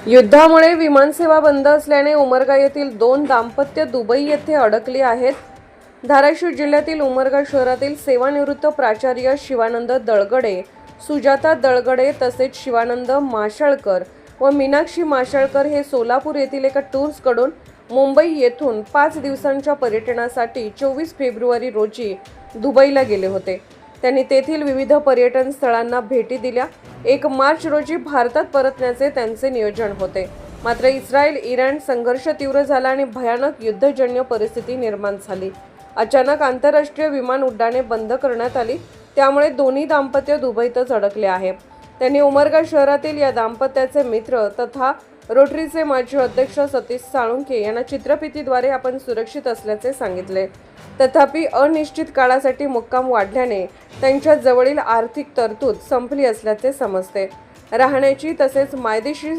युद्धामुळे विमानसेवा बंद असल्याने उमरगा येथील 2 दाम्पत्य दुबई येथे अडकली आहेत. धाराशिव जिल्ह्यातील उमरगा शहरातील सेवानिवृत्त प्राचार्य शिवानंद दळगडे, सुजाता दळगडे तसेच शिवानंद माशाळकर व मीनाक्षी माशाळकर हे सोलापूर येथील एका टूर्सकडून मुंबई येथून 5 दिवसांच्या पर्यटनासाठी 24 फेब्रुवारी रोजी दुबईला गेले होते. त्यांनी तेथील विविध पर्यटन स्थळांना भेटी दिल्या. 1 मार्च रोजी भारतात परतण्याचे त्यांचे नियोजन होते. मात्र इस्रायल-इराण संघर्ष तीव्र झाला आणि भयानक युद्धजन्य परिस्थिती निर्माण झाली. अचानक आंतरराष्ट्रीय विमान उड्डाणे बंद करण्यात आली. त्यामुळे दोन्ही दाम्पत्य दुबईतच अडकले आहे. त्यांनी उमरगा शहरातील या दाम्पत्याचे मित्र तथा रोटरीचे माजी अध्यक्ष सतीश साळुंखे यांना चित्रफितीद्वारे आपण सुरक्षित असल्याचे सांगितले. तथापि अनिश्चित काळासाठी मुक्काम वाढल्याने त्यांच्या जवळील आर्थिक तरतूद संपली असल्याचे समजते. राहण्याची तसेच मायदेशी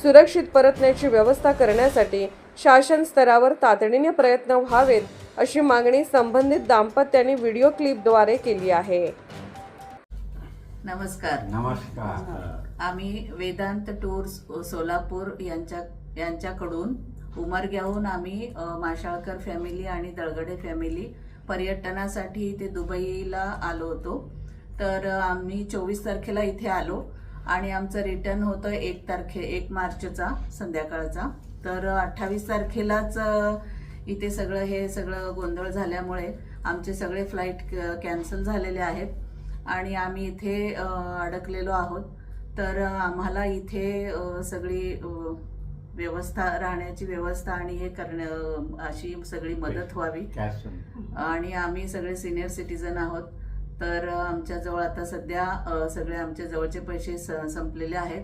सुरक्षित परतण्याची व्यवस्था करण्यासाठी शासन स्तरावर तातडीने प्रयत्न व्हावेत अशी मागणी संबंधित दाम्पत्यांनी व्हिडिओ क्लिपद्वारे केली आहे. नमस्कार. आम्ही वेदांत टूर्स सोलापूर यांच्याकडून उमरग्याहून आम्ही माशाळकर फॅमिली आणि दळगडे फॅमिली पर्यटनासाठी इथे दुबईला आलो होतो. तर आम्ही 24 तारखेला इथे आलो आणि आमचं रिटर्न होतं 1 मार्चचा संध्याकाळचा. तर 28 तारखेलाच इथे सगळं गोंधळ झाल्यामुळे आमचे सगळे फ्लाईट कॅन्सल झालेले आहेत आणि आम्ही इथे अडकलेलो आहोत. तर आम्हाला इथे सगळी व्यवस्था, राहण्याची व्यवस्था आणि हे अशी सगळी मदत व्हावी. आणि आम्ही सगळे सिनियर सिटीजन आहोत. तर आमच्याजवळ आता सध्या सगळे आमच्या जवळचे पैसे संपलेले आहेत.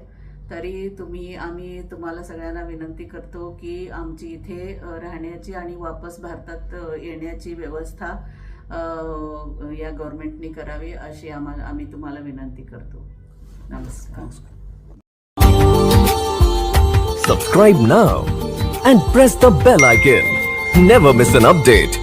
तरी आम्ही तुम्हाला सगळ्यांना विनंती करतो की आमची इथे राहण्याची आणि वापस भारतात येण्याची व्यवस्था या गव्हर्नमेंटने करावी अशी आम्ही तुम्हाला विनंती करतो. नमस्कार. Subscribe now and press the bell icon. Never miss an update.